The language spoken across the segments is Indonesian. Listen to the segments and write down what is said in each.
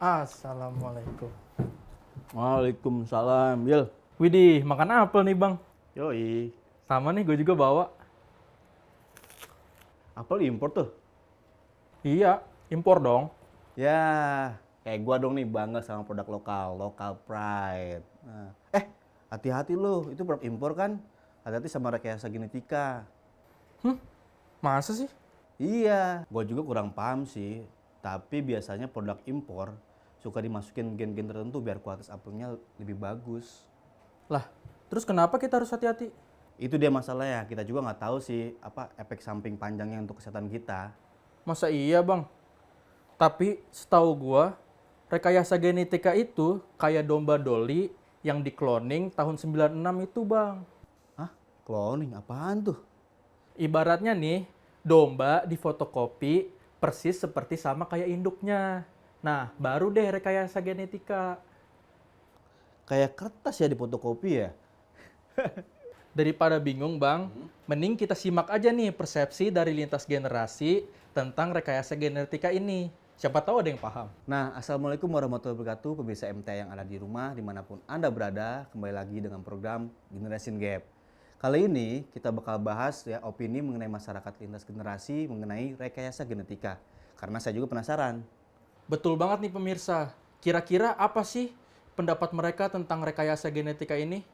Assalamualaikum. Waalaikumsalam, Bil. Widih, makan apel nih bang. Yoi. Sama nih, gue juga bawa. Apel impor tuh? Iya, impor dong. Ya, kayak gua dong nih bangga sama produk lokal, local pride. Hati-hati lo, itu produk impor kan? Hati-hati sama rekayasa genetika. Masa sih? Iya, gua juga kurang paham sih. Tapi biasanya produk impor suka dimasukin gen-gen tertentu biar kualitas apelnya lebih bagus. Lah, terus kenapa kita harus hati-hati? Itu dia masalahnya, kita juga nggak tahu sih apa efek samping panjangnya untuk kesehatan kita. Masa iya bang? Tapi setahu gua, rekayasa genetika itu kayak domba Dolly yang dikloning tahun 96 itu bang. Hah? Cloning? Apaan tuh? Ibaratnya nih, domba difotokopi persis seperti sama kayak induknya. Nah, baru deh rekayasa genetika. Kayak kertas ya di fotokopi ya? Daripada bingung bang, mending kita simak aja nih persepsi dari lintas generasi tentang rekayasa genetika ini. Siapa tahu ada yang paham. Nah, Assalamualaikum warahmatullahi wabarakatuh, pemirsa MTA yang ada di rumah, dimanapun Anda berada, kembali lagi dengan program Generation Gap. Kali ini kita bakal bahas ya opini mengenai masyarakat lintas generasi mengenai rekayasa genetika. Karena saya juga penasaran. Betul banget nih pemirsa. Kira-kira apa sih pendapat mereka tentang rekayasa genetika ini?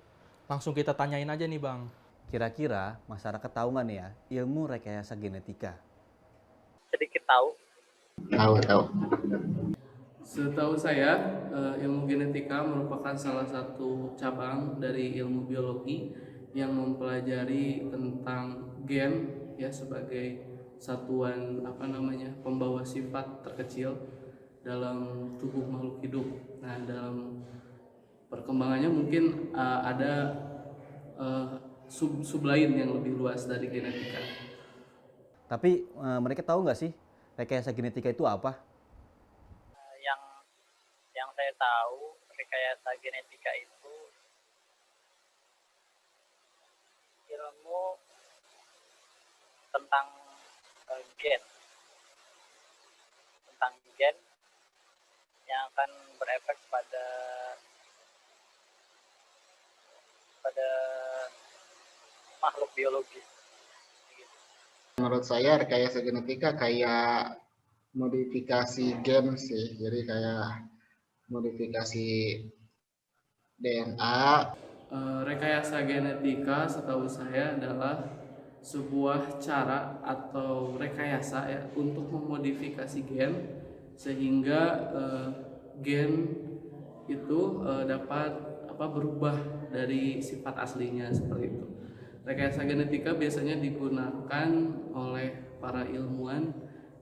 Langsung kita tanyain aja nih bang. Kira-kira masyarakat tahu nggak nih ya ilmu rekayasa genetika? Sedikit tahu. Tahu. Setahu saya, ilmu genetika merupakan salah satu cabang dari ilmu biologi yang mempelajari tentang gen ya sebagai satuan pembawa sifat terkecil dalam tubuh makhluk hidup. Nah, dalam perkembangannya mungkin ada sub lain yang lebih luas dari genetika. Tapi mereka tahu nggak sih rekayasa genetika itu apa? Yang saya tahu, rekayasa genetika itu ilmu tentang gen, yang akan berefek pada makhluk biologis. Menurut saya rekayasa genetika kayak modifikasi gen sih. Jadi kayak modifikasi DNA. Rekayasa genetika setahu saya adalah sebuah cara atau rekayasa ya untuk memodifikasi gen sehingga gen itu dapat berubah dari sifat aslinya seperti itu. Rekayasa genetika biasanya digunakan oleh para ilmuwan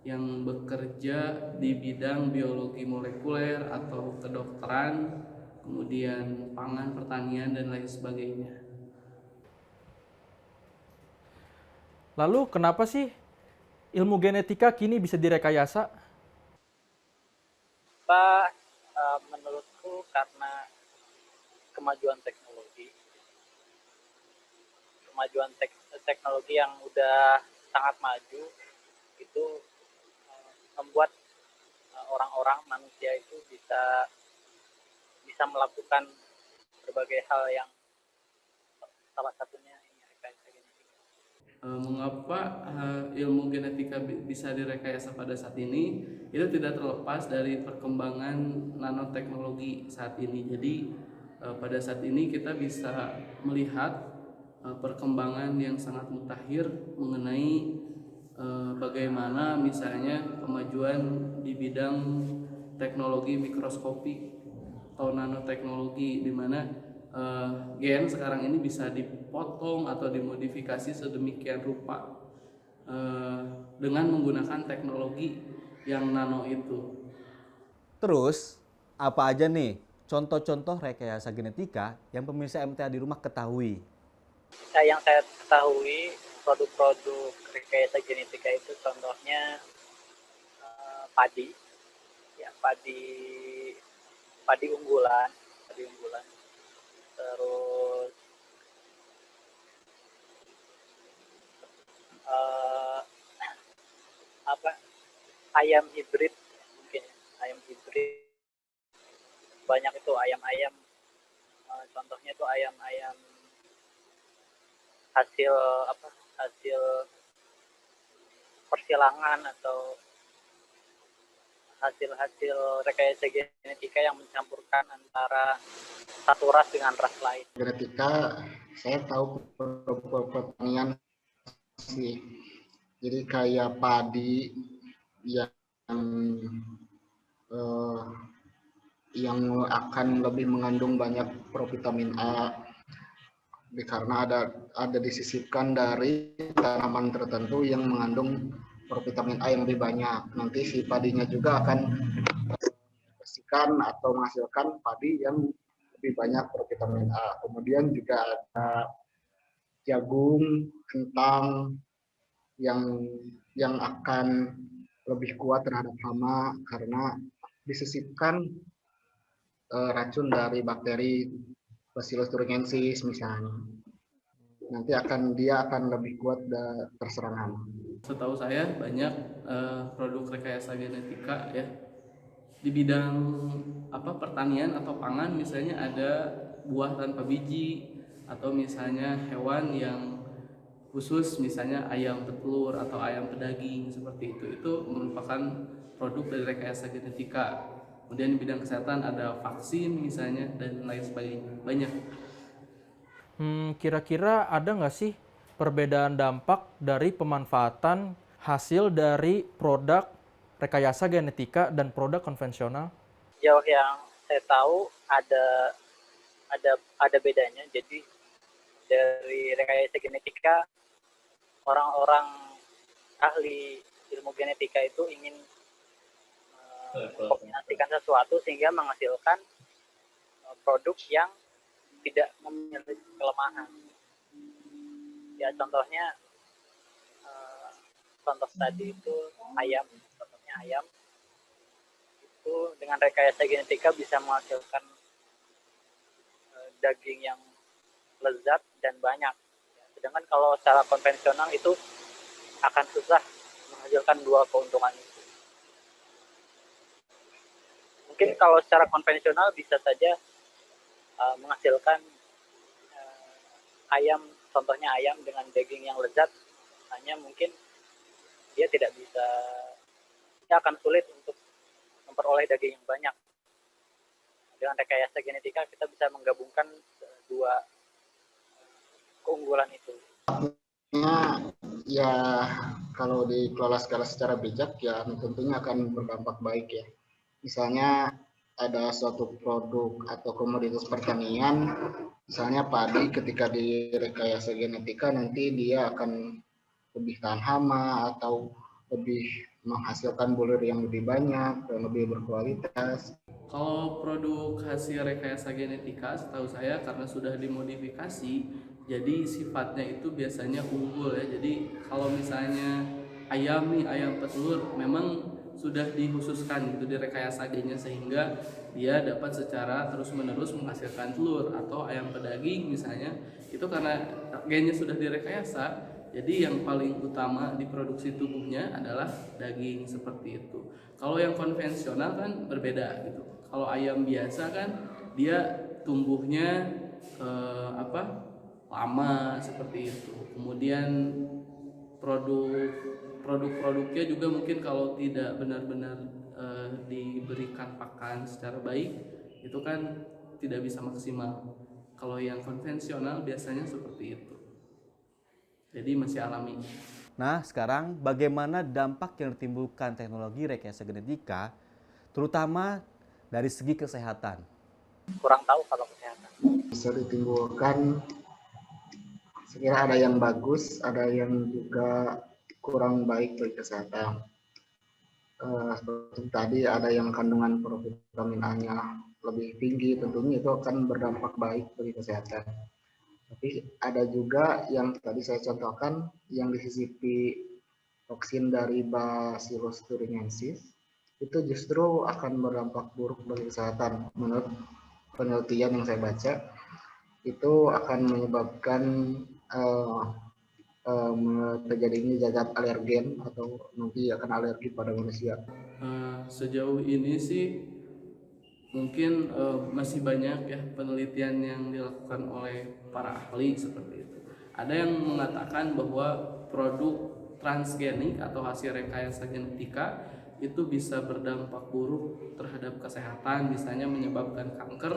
yang bekerja di bidang biologi molekuler atau kedokteran, kemudian pangan, pertanian, dan lain sebagainya. Lalu kenapa sih ilmu genetika kini bisa direkayasa? Pak, menurutku karena kemajuan teknologi yang udah sangat maju itu membuat orang-orang manusia itu bisa melakukan berbagai hal yang salah satunya ini rekayasa genetika. Mengapa ilmu genetika bisa direkayasa pada saat ini? Itu tidak terlepas dari perkembangan nanoteknologi saat ini. Jadi pada saat ini kita bisa melihat perkembangan yang sangat mutakhir mengenai bagaimana misalnya kemajuan di bidang teknologi mikroskopi atau nanoteknologi, di mana gen sekarang ini bisa dipotong atau dimodifikasi sedemikian rupa dengan menggunakan teknologi yang nano itu. Terus, apa aja nih contoh-contoh rekayasa genetika yang pemirsa MTA di rumah ketahui? Yang saya ketahui, produk-produk rekayasa genetika itu contohnya padi, ya padi unggulan, terus eh, ayam hibrid, mungkin ayam hibrid banyak itu ayam-ayam, contohnya itu ayam-ayam hasil apa, hasil persilangan atau hasil-hasil rekayasa genetika yang mencampurkan antara satu ras dengan ras lain. Genetika saya tahu pertanian sih. Jadi kayak padi yang eh, yang akan lebih mengandung banyak provitamin A karena ada disisipkan dari tanaman tertentu yang mengandung provitamin A yang lebih banyak. Nanti si padinya juga akan bersihkan atau menghasilkan padi yang lebih banyak provitamin A. Kemudian juga ada jagung, kentang yang akan lebih kuat terhadap hama karena disisipkan racun dari bakteri Bacillus thuringiensis misalnya. Nanti dia akan lebih kuat terserang hama. Setahu saya banyak produk rekayasa genetika ya di bidang pertanian atau pangan, misalnya ada buah tanpa biji atau misalnya hewan yang khusus, misalnya ayam petelur atau ayam pedaging seperti itu merupakan produk dari rekayasa genetika. Kemudian di bidang kesehatan ada vaksin misalnya dan lain sebagainya, banyak. Kira-kira ada nggak sih perbedaan dampak dari pemanfaatan hasil dari produk rekayasa genetika dan produk konvensional? Jauh yang saya tahu ada bedanya. Jadi dari rekayasa genetika, orang-orang ahli ilmu genetika itu ingin mengkombinasikan sesuatu sehingga menghasilkan produk yang tidak memiliki kelemahan. Ya contohnya, contoh tadi itu ayam. Contohnya ayam itu dengan rekayasa genetika bisa menghasilkan daging yang lezat dan banyak. Sedangkan kalau secara konvensional itu akan susah menghasilkan dua keuntungan itu. Mungkin kalau secara konvensional bisa saja menghasilkan ayam, contohnya ayam dengan daging yang lezat, hanya mungkin dia tidak bisa, dia akan sulit untuk memperoleh daging yang banyak. Dengan rekayasa genetika kita bisa menggabungkan dua keunggulan itu. Ya kalau dikelola secara bijak ya tentunya akan berdampak baik ya. Misalnya ada suatu produk atau komoditas pertanian, misalnya padi, ketika direkayasa genetika nanti dia akan lebih tahan hama atau lebih menghasilkan bulir yang lebih banyak dan lebih berkualitas. Kalau produk hasil rekayasa genetika, setahu saya karena sudah dimodifikasi, jadi sifatnya itu biasanya unggul ya. Jadi kalau misalnya ayam petelur memang sudah dikhususkan gitu direkayasa gennya sehingga dia dapat secara terus-menerus menghasilkan telur. Atau ayam pedaging misalnya, itu karena gennya sudah direkayasa, jadi yang paling utama diproduksi tubuhnya adalah daging seperti itu. Kalau yang konvensional kan berbeda gitu. Kalau ayam biasa kan dia tumbuhnya lama seperti itu. Kemudian produk-produknya juga mungkin kalau tidak benar-benar diberikan pakan secara baik itu kan tidak bisa maksimal. Kalau yang konvensional biasanya seperti itu. Jadi masih alami. Nah, sekarang bagaimana dampak yang ditimbulkan teknologi rekayasa genetika, terutama dari segi kesehatan? Kurang tahu kalau kesehatan. Bisa ditimbulkan, sekira ada yang bagus, ada yang juga kurang baik bagi kesehatan. Seperti tadi ada yang kandungan provitamin A-nya lebih tinggi, tentunya itu akan berdampak baik bagi kesehatan. Tapi ada juga yang tadi saya contohkan yang disisipi toksin dari Bacillus thuringiensis, itu justru akan berdampak buruk bagi kesehatan. Menurut penelitian yang saya baca, itu akan menyebabkan terjadinya zat alergen atau nanti akan alergi pada manusia. Sejauh ini sih mungkin masih banyak ya penelitian yang dilakukan oleh para ahli seperti itu. Ada yang mengatakan bahwa produk transgenik atau hasil rekayasa genetika itu bisa berdampak buruk terhadap kesehatan, misalnya menyebabkan kanker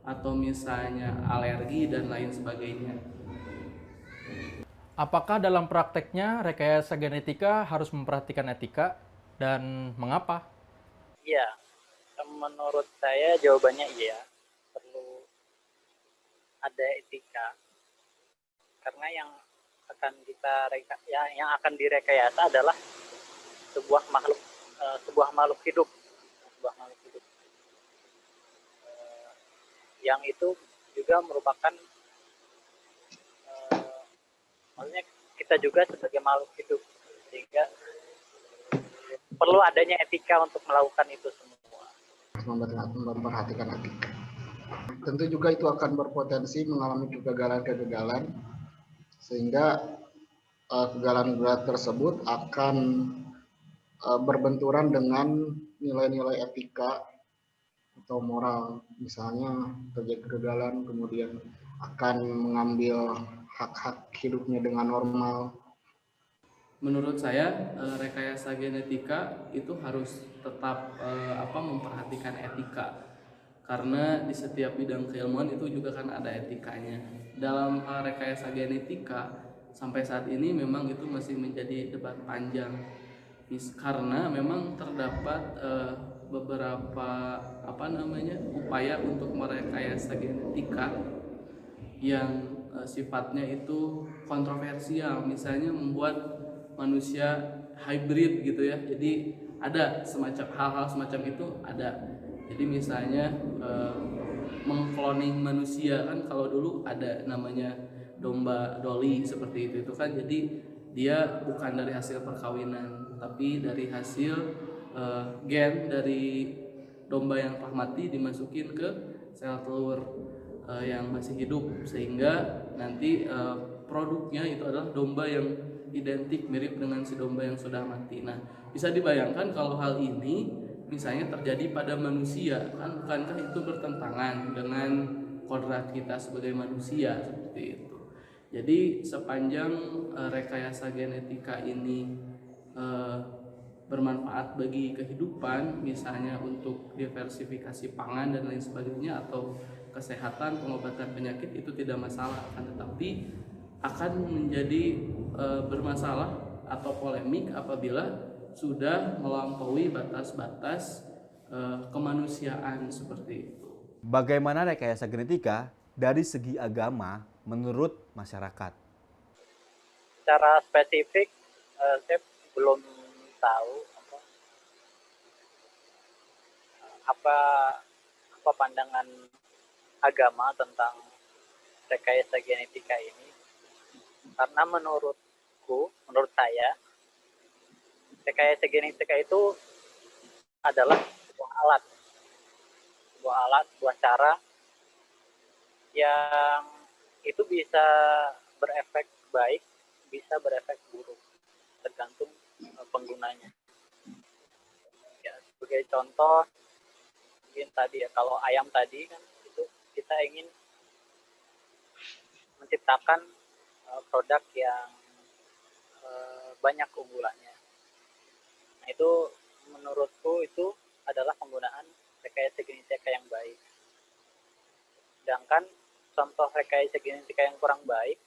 atau misalnya alergi dan lain sebagainya. Apakah dalam prakteknya rekayasa genetika harus memperhatikan etika dan mengapa? Iya, menurut saya jawabannya iya, perlu ada etika karena yang akan direkayasa adalah sebuah makhluk sebuah makhluk hidup, sebuah makhluk hidup yang itu juga merupakan maksudnya kita juga sebagai makhluk hidup, sehingga perlu adanya etika untuk melakukan itu semua. Memperhatikan etika. Tentu juga itu akan berpotensi mengalami kegagalan-kegagalan, sehingga kegagalan-kegagalan tersebut akan berbenturan dengan nilai-nilai etika atau moral. Misalnya terjadi kegagalan, kemudian akan mengambil hak-hak hidupnya dengan normal. Menurut saya rekayasa genetika itu harus tetap memperhatikan etika, karena di setiap bidang keilmuan itu juga kan ada etikanya. Dalam hal rekayasa genetika sampai saat ini memang itu masih menjadi debat panjang, karena memang terdapat beberapa upaya untuk merekayasa genetika yang sifatnya itu kontroversial, misalnya membuat manusia hybrid gitu ya. Jadi ada semacam hal-hal semacam itu ada. Jadi misalnya mengkloning manusia, kan kalau dulu ada namanya domba Dolly seperti itu kan, jadi dia bukan dari hasil perkawinan tapi dari hasil gen dari domba yang telah mati dimasukin ke sel telur yang masih hidup, sehingga nanti produknya itu adalah domba yang identik mirip dengan si domba yang sudah mati. Nah, bisa dibayangkan kalau hal ini misalnya terjadi pada manusia, kan bukankah itu bertentangan dengan kodrat kita sebagai manusia seperti itu. Jadi sepanjang rekayasa genetika ini bermanfaat bagi kehidupan, misalnya untuk diversifikasi pangan dan lain sebagainya, atau kesehatan, pengobatan penyakit, itu tidak masalah. Akan tetapi akan menjadi bermasalah atau polemik apabila sudah melampaui batas-batas kemanusiaan seperti itu. Bagaimana rekayasa genetika dari segi agama menurut masyarakat? Secara spesifik saya belum tahu apa pandangan agama tentang rekayasa genetika ini, karena menurut saya rekayasa genetika itu adalah sebuah cara yang itu bisa berefek baik, bisa berefek buruk, tergantung penggunanya. Ya, sebagai contoh, mungkin tadi ya, kalau ayam tadi kan itu kita ingin menciptakan produk yang banyak keunggulannya. Nah, itu menurutku itu adalah penggunaan rekayasa genetika yang baik. Sedangkan contoh rekayasa genetika yang kurang baik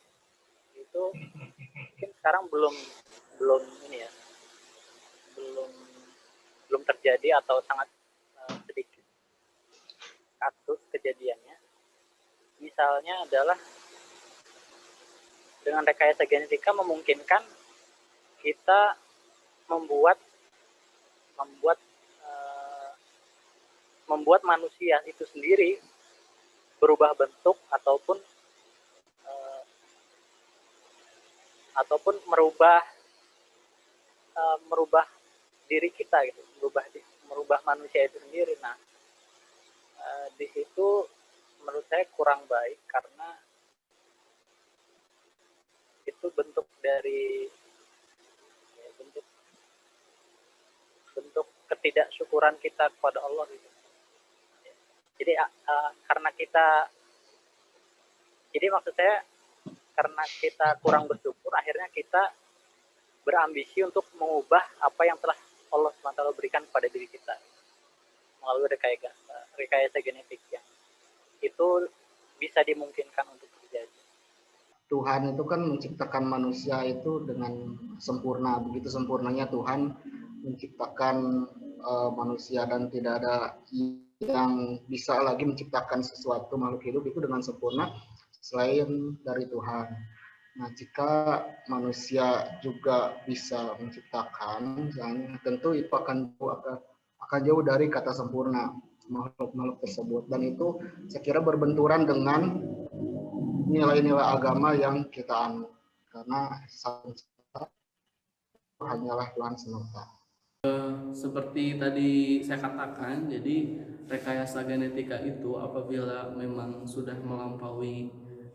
itu mungkin sekarang belum ini ya, belum terjadi atau sangat sedikit kasus kejadiannya. Misalnya adalah dengan rekayasa genetika memungkinkan kita membuat manusia itu sendiri berubah bentuk ataupun merubah diri kita gitu, merubah manusia itu sendiri. Nah, di situ menurut saya kurang baik, karena itu bentuk dari bentuk ketidaksyukuran kita kepada Allah gitu. Jadi karena kita, jadi maksud saya karena kita kurang bersyukur, akhirnya kita berambisi untuk mengubah apa yang telah Allah SWT berikan kepada diri kita melalui rekayasa genetik yang itu bisa dimungkinkan untuk terjadi. Tuhan itu kan menciptakan manusia itu dengan sempurna. Begitu sempurnanya Tuhan menciptakan manusia, dan tidak ada yang bisa lagi menciptakan sesuatu makhluk hidup itu dengan sempurna selain dari Tuhan. Nah, jika manusia juga bisa menciptakan, tentu itu akan jauh dari kata sempurna makhluk-makhluk tersebut, dan itu saya kira berbenturan dengan nilai-nilai agama yang kita anut, karena hanyalah Tuhan semata. Seperti tadi saya katakan, jadi rekayasa genetika itu apabila memang sudah melampaui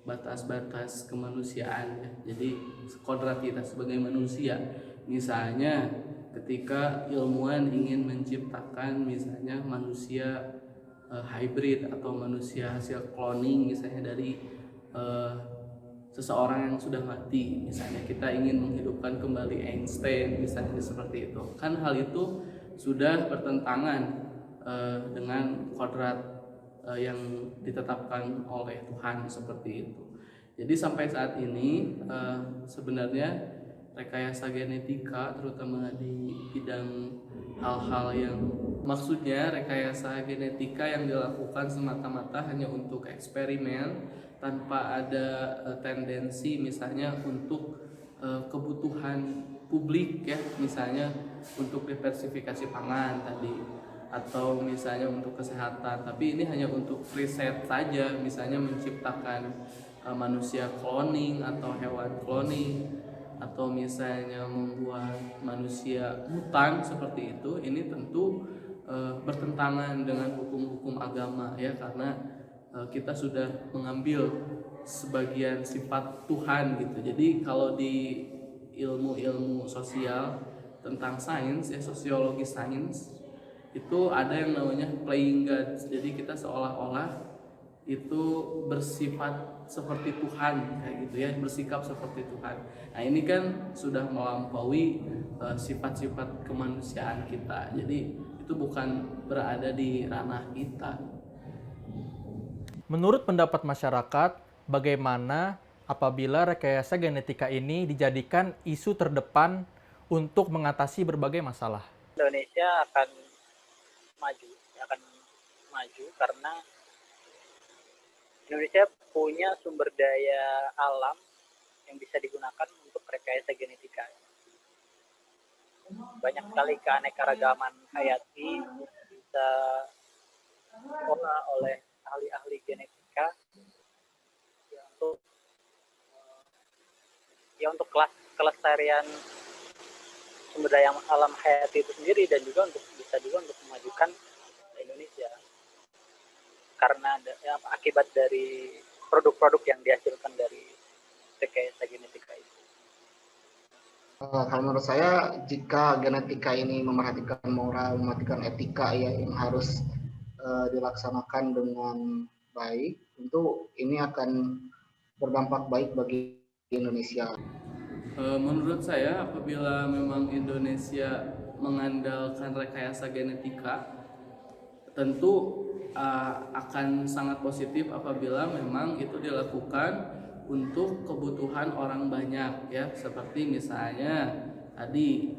batas-batas kemanusiaan, ya. Jadi kodrat kita sebagai manusia, misalnya ketika ilmuwan ingin menciptakan misalnya manusia hybrid atau manusia hasil cloning misalnya dari seseorang yang sudah mati, misalnya kita ingin menghidupkan kembali Einstein misalnya seperti itu, kan hal itu sudah bertentangan dengan kodrat yang ditetapkan oleh Tuhan seperti itu. Jadi sampai saat ini sebenarnya rekayasa genetika terutama di bidang hal-hal yang maksudnya rekayasa genetika yang dilakukan semata-mata hanya untuk eksperimen tanpa ada tendensi misalnya untuk kebutuhan publik, ya, misalnya untuk diversifikasi pangan tadi atau misalnya untuk kesehatan, tapi ini hanya untuk riset saja, misalnya menciptakan manusia cloning atau hewan cloning atau misalnya membuat manusia mutan seperti itu. Ini tentu bertentangan dengan hukum-hukum agama, ya, karena kita sudah mengambil sebagian sifat Tuhan gitu. Jadi kalau di ilmu-ilmu sosial tentang sains, ya, sosiologi sains, itu ada yang namanya playing God. Jadi kita seolah-olah itu bersifat seperti Tuhan, kayak gitu, ya, bersikap seperti Tuhan. Nah, ini kan sudah melampaui sifat-sifat kemanusiaan kita. Jadi itu bukan berada di ranah kita. Menurut pendapat masyarakat, bagaimana apabila rekayasa genetika ini dijadikan isu terdepan untuk mengatasi berbagai masalah? Indonesia akan maju karena Indonesia punya sumber daya alam yang bisa digunakan untuk rekayasa genetika. Banyak sekali keanekaragaman hayati bisa diolah oleh ahli-ahli genetika untuk kelestarian sumber daya alam hayati itu sendiri, dan juga bisa untuk memajukan Indonesia karena akibat dari produk-produk yang dihasilkan dari rekayasa genetika itu. Kalau menurut saya, jika genetika ini memerhatikan moral, memerhatikan etika, ya, yang harus dilaksanakan dengan baik, tentu ini akan berdampak baik bagi Indonesia. Menurut saya, apabila memang Indonesia mengandalkan rekayasa genetika, tentu akan sangat positif apabila memang itu dilakukan untuk kebutuhan orang banyak, ya, seperti misalnya tadi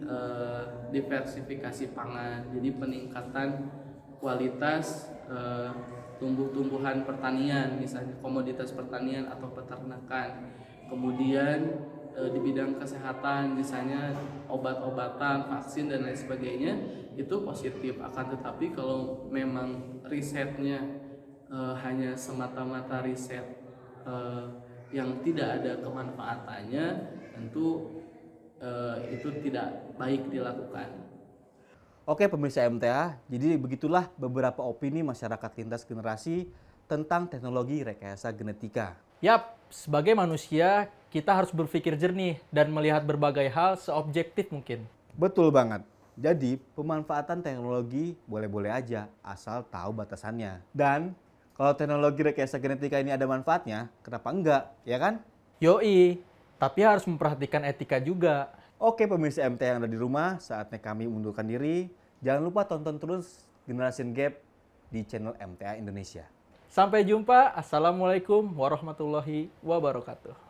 diversifikasi pangan, jadi peningkatan kualitas tumbuh-tumbuhan pertanian, misalnya komoditas pertanian atau peternakan. Kemudian di bidang kesehatan, misalnya obat-obatan, vaksin dan lain sebagainya, itu positif. Akan tetapi kalau memang risetnya hanya semata-mata riset yang tidak ada kemanfaatannya, tentu itu tidak baik dilakukan. Oke pemirsa MTA, jadi begitulah beberapa opini masyarakat lintas generasi tentang teknologi rekayasa genetika. Yap, sebagai manusia kita harus berpikir jernih dan melihat berbagai hal seobjektif mungkin. Betul banget. Jadi, pemanfaatan teknologi boleh-boleh aja, asal tahu batasannya. Dan, kalau teknologi rekayasa genetika ini ada manfaatnya, kenapa enggak, ya kan? Yoi, tapi harus memperhatikan etika juga. Oke pemirsa MT yang ada di rumah, saatnya kami mundurkan diri. Jangan lupa tonton terus Generation Gap di channel MTA Indonesia. Sampai jumpa. Assalamualaikum warahmatullahi wabarakatuh.